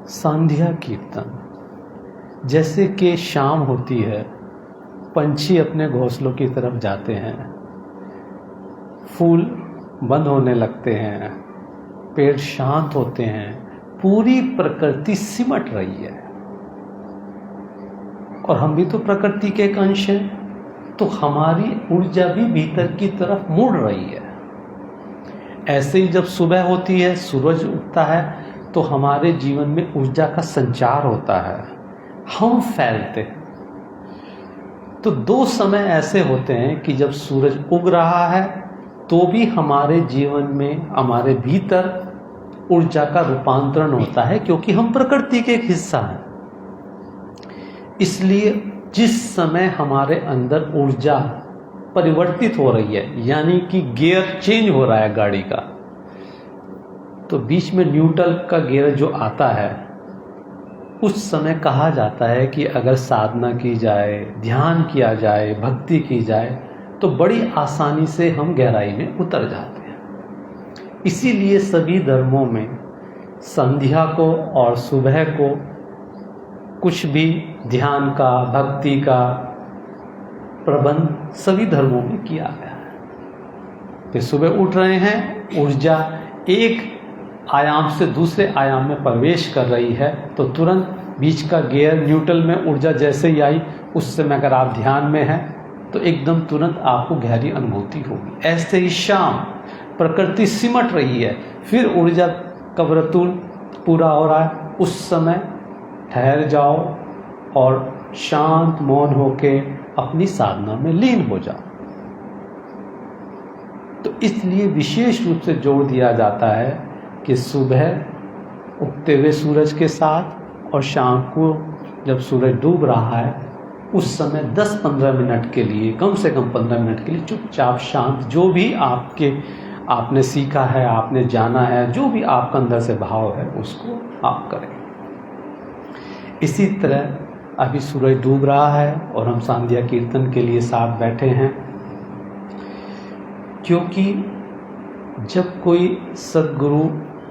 संध्या कीर्तन। जैसे कि शाम होती है, पंछी अपने घोंसलों की तरफ जाते हैं, फूल बंद होने लगते हैं, पेड़ शांत होते हैं, पूरी प्रकृति सिमट रही है और हम भी तो प्रकृति के एक अंश हैं, तो हमारी ऊर्जा भी भीतर की तरफ मुड़ रही है। ऐसे ही जब सुबह होती है, सूरज उगता है, तो हमारे जीवन में ऊर्जा का संचार होता है, हम फैलते हैं। तो दो समय ऐसे होते हैं कि जब सूरज उग रहा है तो भी हमारे जीवन में, हमारे भीतर ऊर्जा का रूपांतरण होता है, क्योंकि हम प्रकृति के एक हिस्सा हैं। इसलिए जिस समय हमारे अंदर ऊर्जा परिवर्तित हो रही है, यानी कि गियर चेंज हो रहा है गाड़ी का, तो बीच में न्यूट्रल का गियर जो आता है, उस समय कहा जाता है कि अगर साधना की जाए, ध्यान किया जाए, भक्ति की जाए, तो बड़ी आसानी से हम गहराई में उतर जाते हैं। इसीलिए सभी धर्मों में संध्या को और सुबह को कुछ भी ध्यान का, भक्ति का प्रबंध सभी धर्मों में किया गया है। फिर सुबह उठ रहे हैं, ऊर्जा एक आयाम से दूसरे आयाम में प्रवेश कर रही है, तो तुरंत बीच का गियर न्यूट्रल में ऊर्जा जैसे ही आई, उस समय अगर आप ध्यान में हैं तो एकदम तुरंत आपको गहरी अनुभूति होगी। ऐसे ही शाम प्रकृति सिमट रही है, फिर ऊर्जा का वर्तुल पूरा हो रहा है, उस समय ठहर जाओ और शांत मौन होके अपनी साधना में लीन हो जाओ। तो इसलिए विशेष रूप से जोर दिया जाता है कि सुबह उगते हुए सूरज के साथ और शाम को जब सूरज डूब रहा है, उस समय 10-15 मिनट के लिए, कम से कम 15 मिनट के लिए चुपचाप शांत, जो भी आपने सीखा है, आपने जाना है, जो भी आपका अंदर से भाव है, उसको आप करें। इसी तरह अभी सूरज डूब रहा है और हम संध्या कीर्तन के लिए साथ बैठे हैं, क्योंकि जब कोई सद्गुरु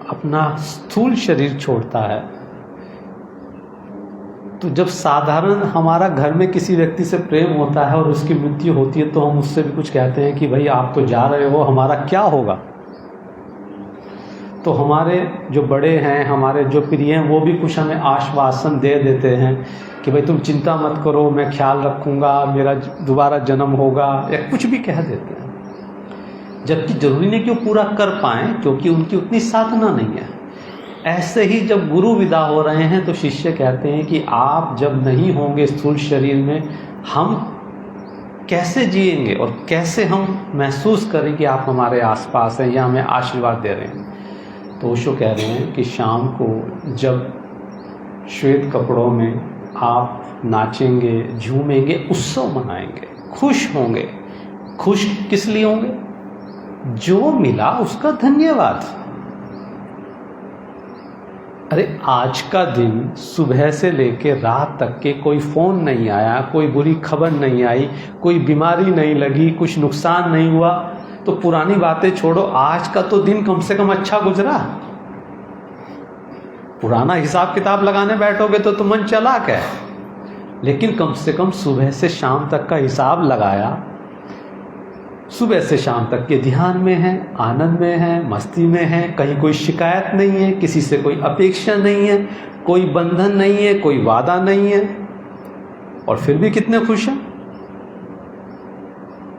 अपना स्थूल शरीर छोड़ता है, तो जब साधारण हमारा घर में किसी व्यक्ति से प्रेम होता है और उसकी मृत्यु होती है, तो हम उससे भी कुछ कहते हैं कि भाई आप तो जा रहे हो, हमारा क्या होगा। तो हमारे जो बड़े हैं, हमारे जो प्रिय हैं, वो भी कुछ हमें आश्वासन दे देते हैं कि भाई तुम चिंता मत करो, मैं ख्याल रखूँगा, मेरा दोबारा जन्म होगा, या कुछ भी कह देते हैं। जबकि जरूरी नहीं कि वो पूरा कर पाएँ, क्योंकि उनकी उतनी साधना नहीं है। ऐसे ही जब गुरु विदा हो रहे हैं तो शिष्य कहते हैं कि आप जब नहीं होंगे स्थूल शरीर में, हम कैसे जिएंगे और कैसे हम महसूस करें कि आप हमारे आसपास हैं या हमें आशीर्वाद दे रहे हैं। तो ओशो कह रहे हैं कि शाम को जब श्वेत कपड़ों में आप नाचेंगे, झूमेंगे, उत्सव मनाएंगे, खुश होंगे। खुश किस लिए होंगे? जो मिला उसका धन्यवाद। अरे आज का दिन सुबह से लेके रात तक के कोई फ़ोन नहीं आया, कोई बुरी खबर नहीं आई, कोई बीमारी नहीं लगी, कुछ नुकसान नहीं हुआ, तो पुरानी बातें छोड़ो, आज का तो दिन कम से कम अच्छा गुजरा। पुराना हिसाब किताब लगाने बैठोगे तो मन चालाक है, लेकिन कम से कम सुबह से शाम तक का हिसाब लगाया, सुबह से शाम तक के ध्यान में है, आनंद में है, मस्ती में है, कहीं कोई शिकायत नहीं है, किसी से कोई अपेक्षा नहीं है, कोई बंधन नहीं है, कोई वादा नहीं है, और फिर भी कितने खुश हैं।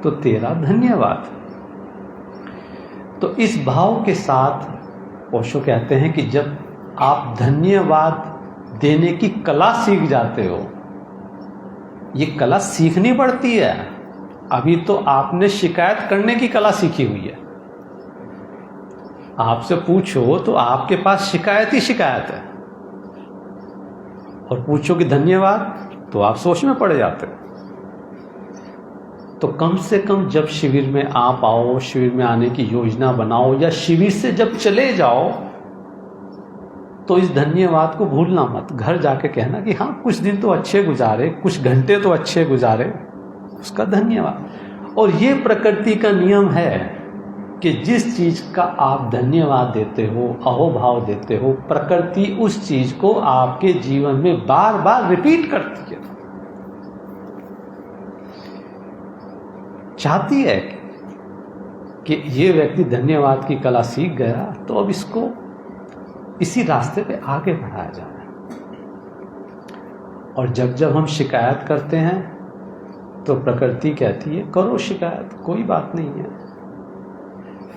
तो तेरा धन्यवाद। तो इस भाव के साथ ओशो कहते हैं कि जब आप धन्यवाद देने की कला सीख जाते हो, ये कला सीखनी पड़ती है। अभी तो आपने शिकायत करने की कला सीखी हुई है। आपसे पूछो तो आपके पास शिकायत ही शिकायत है, और पूछो कि धन्यवाद, तो आप सोच में पड़ जाते हो। तो कम से कम जब शिविर में आप आओ, शिविर में आने की योजना बनाओ, या शिविर से जब चले जाओ, तो इस धन्यवाद को भूलना मत। घर जाके कहना कि हाँ, कुछ दिन तो अच्छे गुजारे, कुछ घंटे तो अच्छे गुजारे, उसका धन्यवाद। और ये प्रकृति का नियम है कि जिस चीज का आप धन्यवाद देते हो, अहोभाव देते हो, प्रकृति उस चीज को आपके जीवन में बार बार रिपीट करती है। चाहती है कि ये व्यक्ति धन्यवाद की कला सीख गया, तो अब इसको इसी रास्ते पे आगे बढ़ाया जाए। और जब हम शिकायत करते हैं तो प्रकृति कहती है करो शिकायत, कोई बात नहीं है,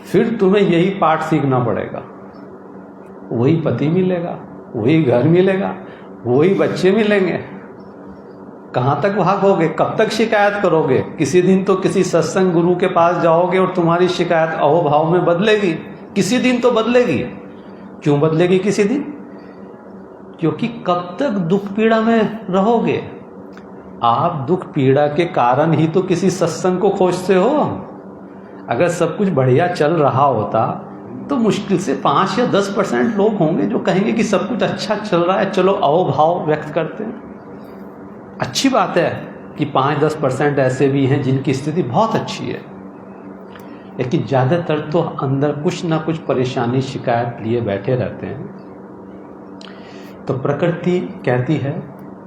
फिर तुम्हें यही पाठ सीखना पड़ेगा। वही पति मिलेगा, वही घर मिलेगा, वही बच्चे मिलेंगे। कहाँ तक भागोगे, कब तक शिकायत करोगे? किसी दिन तो किसी सत्संग गुरु के पास जाओगे और तुम्हारी शिकायत अहोभाव में बदलेगी। किसी दिन तो बदलेगी। क्यों बदलेगी किसी दिन? क्योंकि कब तक दुख पीड़ा में रहोगे? आप दुख पीड़ा के कारण ही तो किसी सत्संग को खोजते हो। अगर सब कुछ बढ़िया चल रहा होता तो मुश्किल से 5 या 10% लोग होंगे जो कहेंगे कि सब कुछ अच्छा चल रहा है, चलो अहोभाव व्यक्त करते हैं। अच्छी बात है कि 5-10% ऐसे भी हैं जिनकी स्थिति बहुत अच्छी है, लेकिन ज़्यादातर तो अंदर कुछ ना कुछ परेशानी, शिकायत लिए बैठे रहते हैं। तो प्रकृति कहती है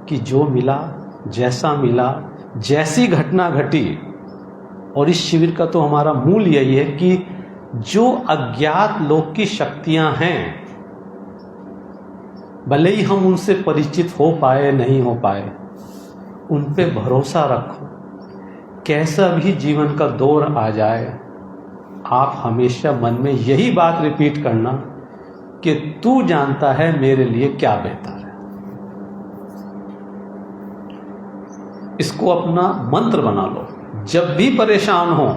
कि जो मिला, जैसा मिला, जैसी घटना घटी। और इस शिविर का तो हमारा मूल यही है कि जो अज्ञात लोक की शक्तियां हैं, भले ही हम उनसे परिचित हो पाए नहीं हो पाए, उन पे भरोसा रखो। कैसा भी जीवन का दौर आ जाए, आप हमेशा मन में यही बात रिपीट करना कि तू जानता है मेरे लिए क्या बेहतर है। इसको अपना मंत्र बना लो। जब भी परेशान हो,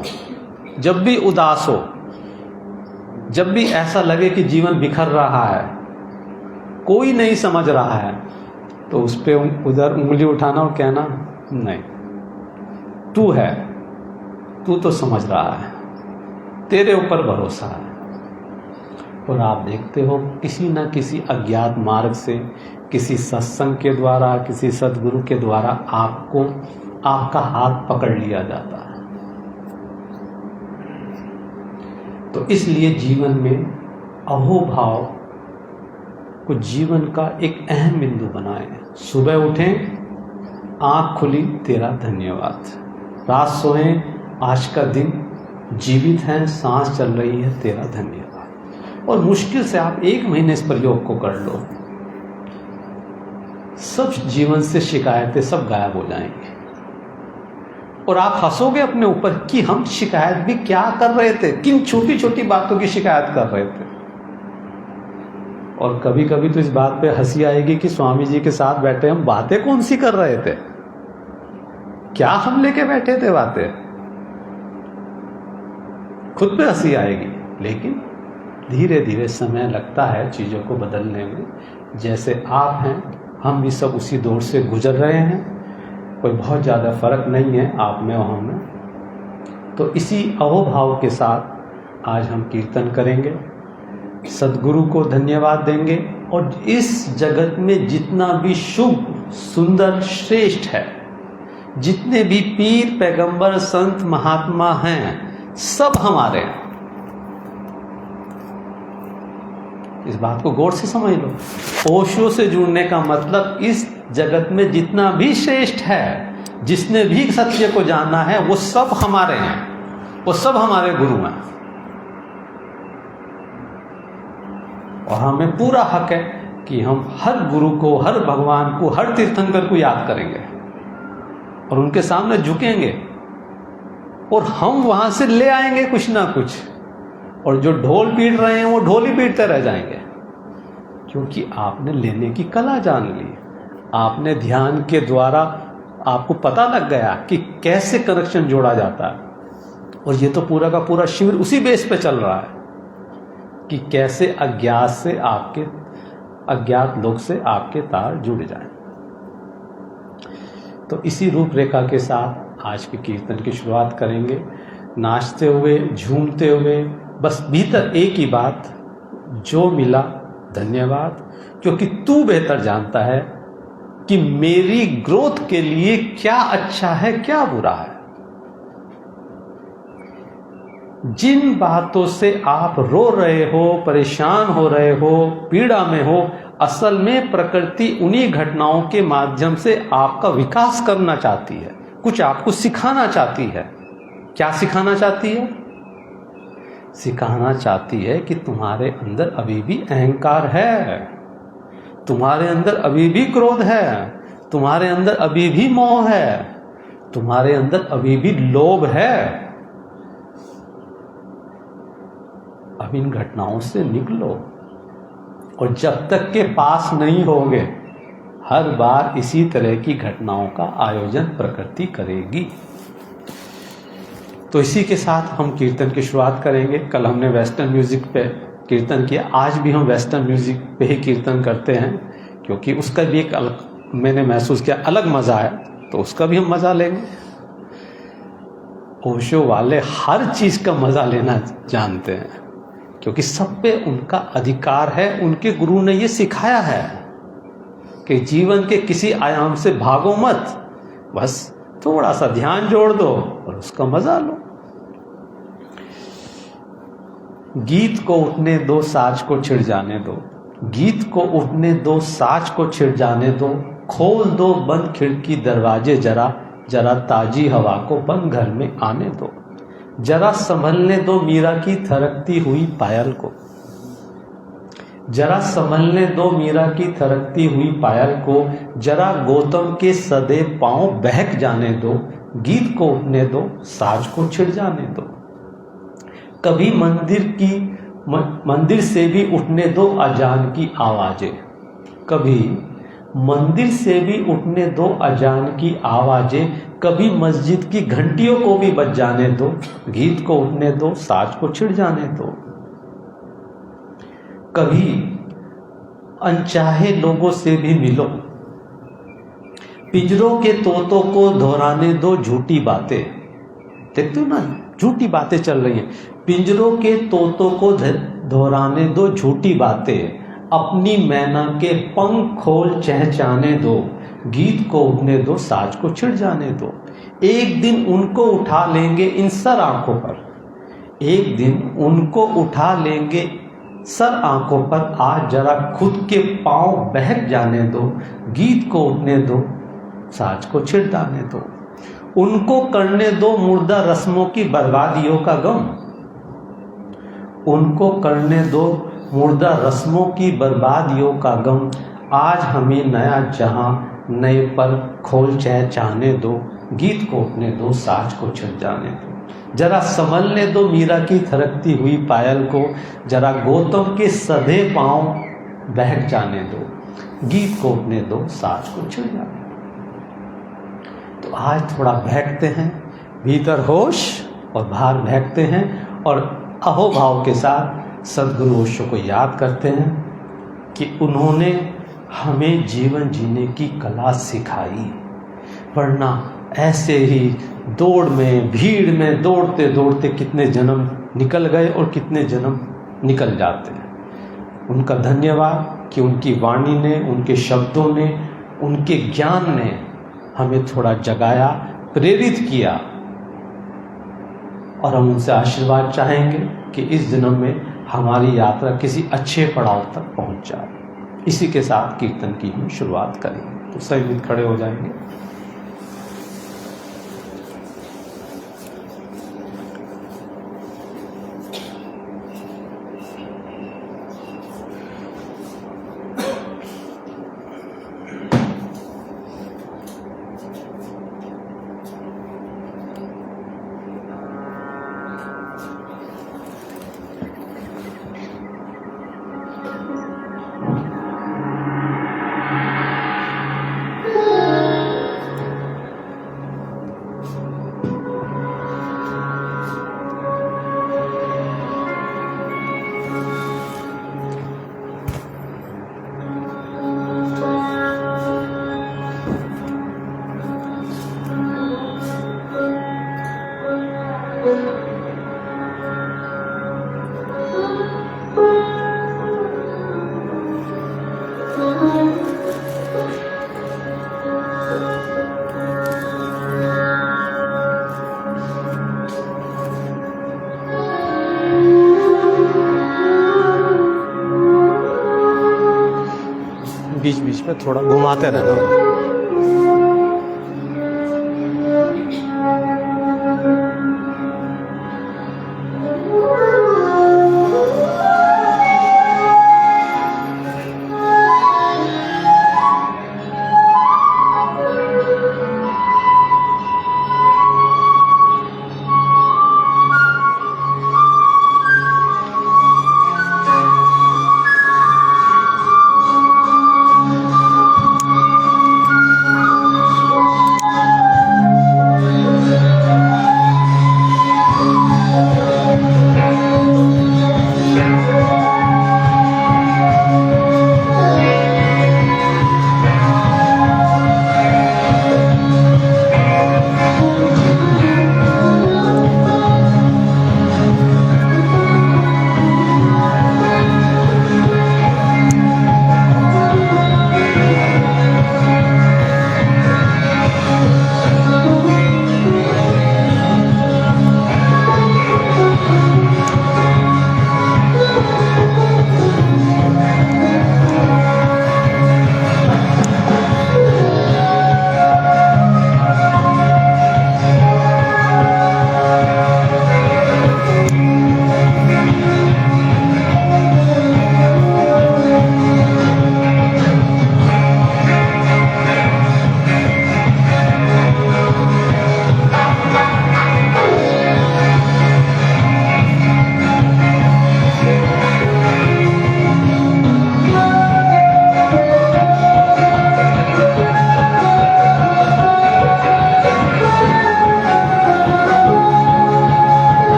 जब भी उदास हो, जब भी ऐसा लगे कि जीवन बिखर रहा है, कोई नहीं समझ रहा है, तो उस पे उधर उंगली उठाना और कहना नहीं, तू है, तू तो समझ रहा है, तेरे ऊपर भरोसा है। और आप देखते हो किसी न किसी अज्ञात मार्ग से, किसी सत्संग के द्वारा, किसी सद्गुरु के द्वारा आपको आपका हाथ पकड़ लिया जाता है। तो इसलिए जीवन में अहोभाव को जीवन का एक अहम बिंदु बनाएं। सुबह उठें, आंख खुली, तेरा धन्यवाद। रात सोएं, आज का दिन जीवित है, सांस चल रही है, तेरा धन्यवाद। और मुश्किल से आप 1 महीने इस प्रयोग को कर लो, सब जीवन से शिकायतें सब गायब हो जाएंगी। और आप हंसोगे अपने ऊपर कि हम शिकायत भी क्या कर रहे थे, किन छोटी छोटी बातों की शिकायत कर रहे थे। और कभी कभी तो इस बात पे हंसी आएगी कि स्वामी जी के साथ बैठे हम बातें कौन सी कर रहे थे, क्या हम लेके बैठे थे बातें। खुद पे हंसी आएगी, लेकिन धीरे धीरे समय लगता है चीज़ों को बदलने में। जैसे आप हैं, हम भी सब उसी दौर से गुजर रहे हैं, कोई बहुत ज़्यादा फर्क नहीं है आप में और हम में। तो इसी अहोभाव के साथ आज हम कीर्तन करेंगे, सद्गुरु को धन्यवाद देंगे। और इस जगत में जितना भी शुभ, सुंदर, श्रेष्ठ है, जितने भी पीर, पैगंबर, संत, महात्मा हैं, सब हमारे हैं। इस बात को गौर से समझ लो। ओशो से जुड़ने का मतलब इस जगत में जितना भी श्रेष्ठ है, जिसने भी सत्य को जाना है, वो सब हमारे हैं, वो सब हमारे गुरु हैं। और हमें पूरा हक है कि हम हर गुरु को, हर भगवान को, हर तीर्थंकर को याद करेंगे और उनके सामने झुकेंगे और हम वहां से ले आएंगे कुछ ना कुछ। और जो ढोल पीट रहे हैं वो ढोल ही पीटते रह जाएंगे, क्योंकि आपने लेने की कला जान ली। आपने ध्यान के द्वारा आपको पता लग गया कि कैसे कनेक्शन जोड़ा जाता है। और ये तो पूरा का पूरा शिविर उसी बेस पे चल रहा है कि कैसे अज्ञात से आपके, अज्ञात लोग से आपके तार जुड़ जाएं। तो इसी रूपरेखा के साथ आज के कीर्तन की शुरुआत करेंगे, नाचते हुए, झूमते हुए। बस भीतर एक ही बात, जो मिला धन्यवाद, क्योंकि तू बेहतर जानता है कि मेरी ग्रोथ के लिए क्या अच्छा है, क्या बुरा है। जिन बातों से आप रो रहे हो, परेशान हो रहे हो, पीड़ा में हो, असल में प्रकृति उन्हीं घटनाओं के माध्यम से आपका विकास करना चाहती है, कुछ आपको सिखाना चाहती है। क्या सिखाना चाहती है? सिखाना चाहती है कि तुम्हारे अंदर अभी भी अहंकार है, तुम्हारे अंदर अभी भी क्रोध है, तुम्हारे अंदर अभी भी मोह है, तुम्हारे अंदर अभी भी लोभ है। अब इन घटनाओं से निकलो, और जब तक के पास नहीं होगे, हर बार इसी तरह की घटनाओं का आयोजन प्रकृति करेगी। तो इसी के साथ हम कीर्तन की शुरुआत करेंगे। कल हमने वेस्टर्न म्यूजिक पे कीर्तन किया, आज भी हम वेस्टर्न म्यूजिक पे ही कीर्तन करते हैं, क्योंकि उसका भी एक अलग, मैंने महसूस किया, अलग मजा है, तो उसका भी हम मजा लेंगे। ओशो वाले हर चीज का मजा लेना जानते हैं, क्योंकि सब पे उनका अधिकार है। उनके गुरु ने ये सिखाया है कि जीवन के किसी आयाम से भागो मत, बस थोड़ा सा ध्यान जोड़ दो और उसका मजा लो। गीत को उठने दो, साज को छिड़ जाने दो, गीत को उठने दो, साज को छिड़ जाने दो, खोल दो बंद खिड़की दरवाजे, जरा जरा ताजी हवा को बंद घर में आने दो, जरा संभलने दो मीरा की थरकती हुई पायल को, जरा संभलने दो मीरा की थरकती हुई पायल को, जरा गौतम के सदे पांव बहक जाने दो, गीत को उठने दो, साज को छिड़ जाने दो। कभी मंदिर से भी उठने दो अजान की आवाजें, कभी मंदिर से भी उठने दो अजान की आवाजें, कभी मस्जिद की घंटियों को भी बज जाने दो, गीत को उठने दो, साज को छिड़ जाने दो। कभी अनचाहे लोगों से भी मिलो, पिंजरों के तोतों को दोहराने दो झूठी बातें। देखते हो ना, झूठी बातें चल रही हैं। पिंजरों के तोतों को दोहराने दो झूठी बातें, अपनी मैना के पंख खोल चहचाने दो, गीत को उठने दो, साज को छिड़ जाने दो। एक दिन उनको उठा लेंगे इन सर आंखों पर, एक दिन उनको उठा लेंगे सर आंखों पर, आज जरा खुद के पांव बहक जाने दो, गीत को उठने दो, साज को छिड़ जाने दो। उनको करने दो मुर्दा रस्मों की बर्बादियों का गम, उनको करने दो मुर्दा रस्मों की बर्बादियों का गम, आज हमें नया जहां नए पर खोल चहचाने दो, गीत को उठने दो, साज को छिड़ जाने दो। जरा संभलने दो मीरा की थरकती हुई पायल को, जरा गौतम के सधे पांव बहक जाने दो, गीत को उठने दो, साज को छिड़ जाने दो। तो आज थोड़ा बहकते हैं, भीतर होश और बाहर बहकते हैं, और अहोभाव के साथ सद्गुरु ओशो को याद करते हैं कि उन्होंने हमें जीवन जीने की कला सिखाई, वरना ऐसे ही दौड़ में, भीड़ में दौड़ते दौड़ते कितने जन्म निकल गए और कितने जन्म निकल जाते हैं। उनका धन्यवाद कि उनकी वाणी ने, उनके शब्दों ने, उनके ज्ञान ने हमें थोड़ा जगाया, प्रेरित किया, और हम उनसे आशीर्वाद चाहेंगे कि इस जन्म में हमारी यात्रा किसी अच्छे पड़ाव तक पहुंच जाए। इसी के साथ कीर्तन की हम शुरुआत करेंगे। तो सभी मित्र खड़े हो जाएंगे। बीच बीच में थोड़ा घुमाते रहना।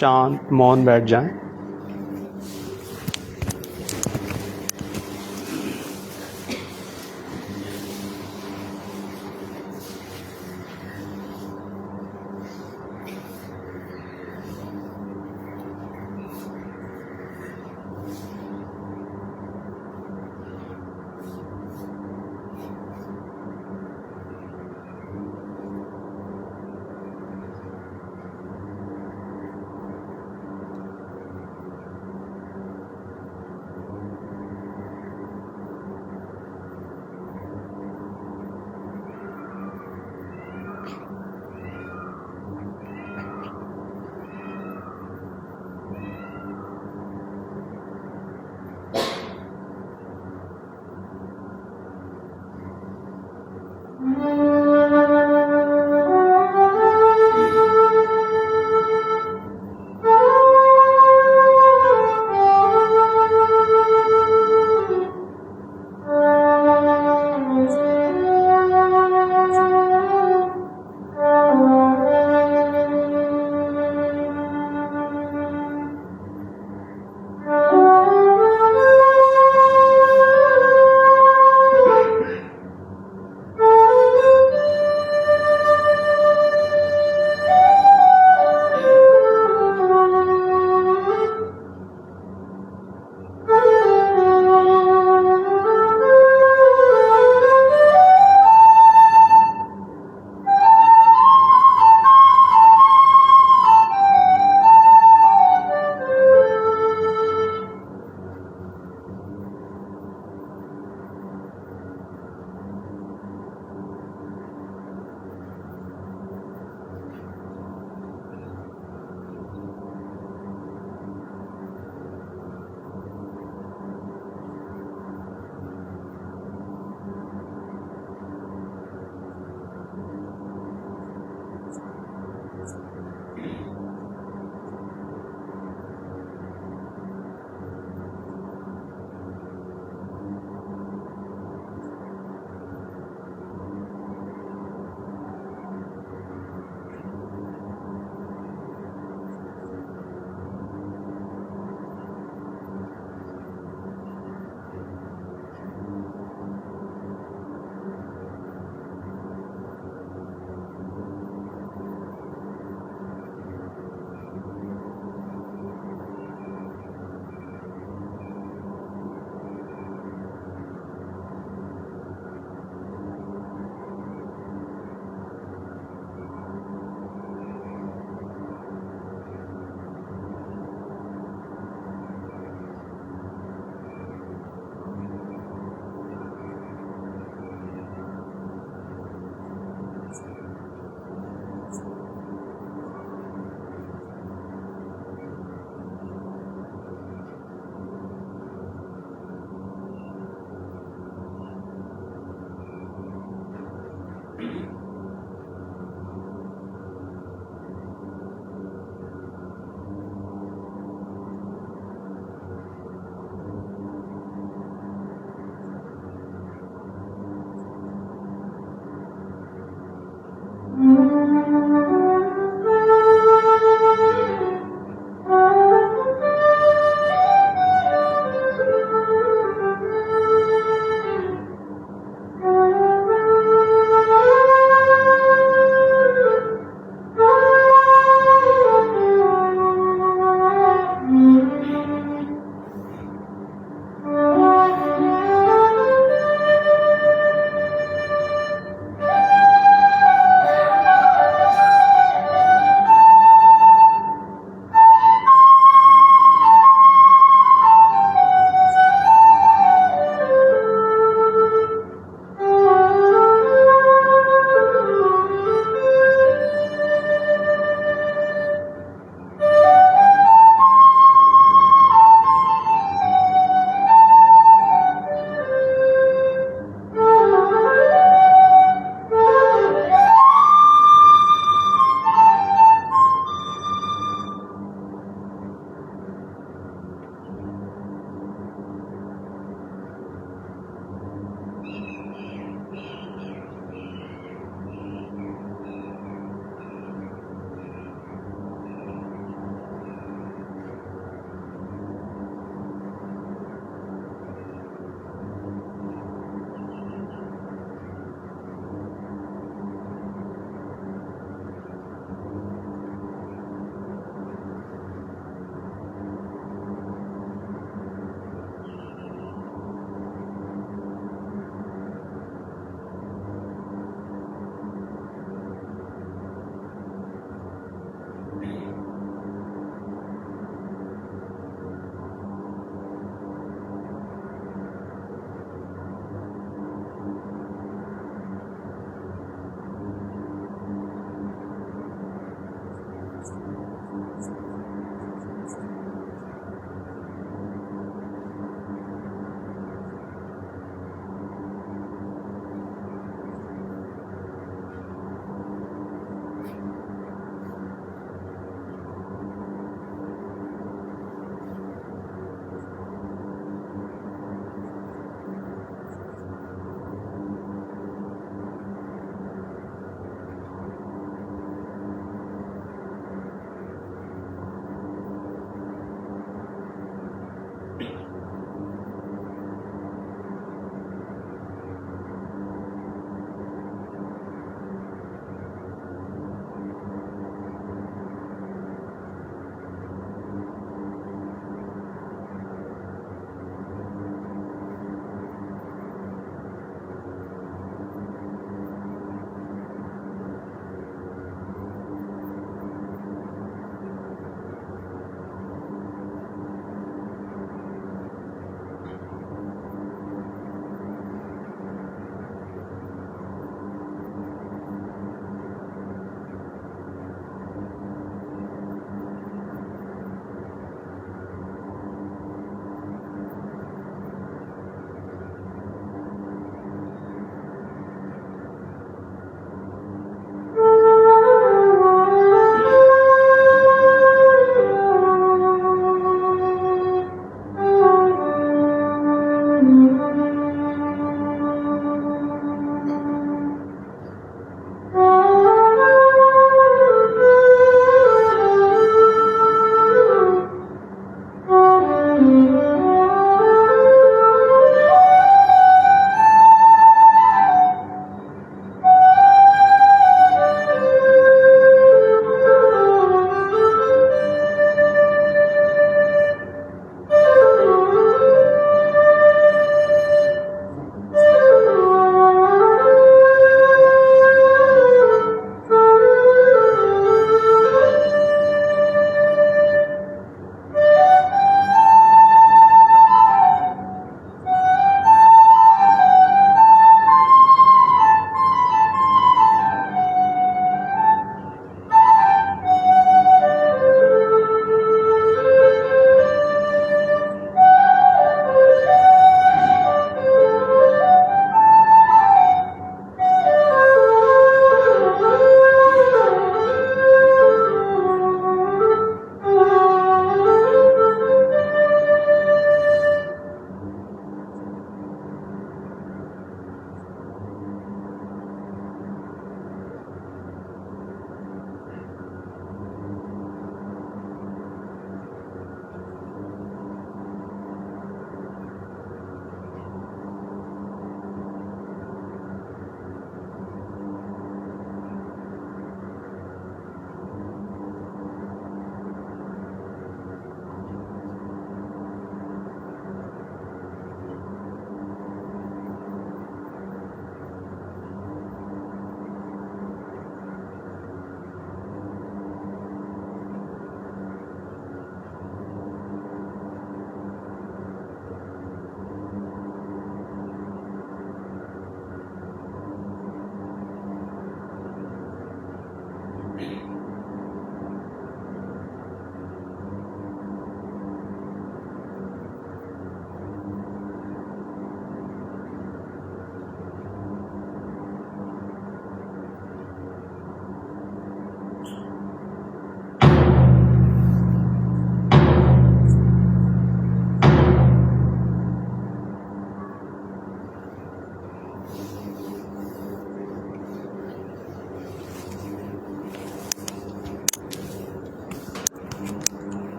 शांत मौन बैठ जाएं।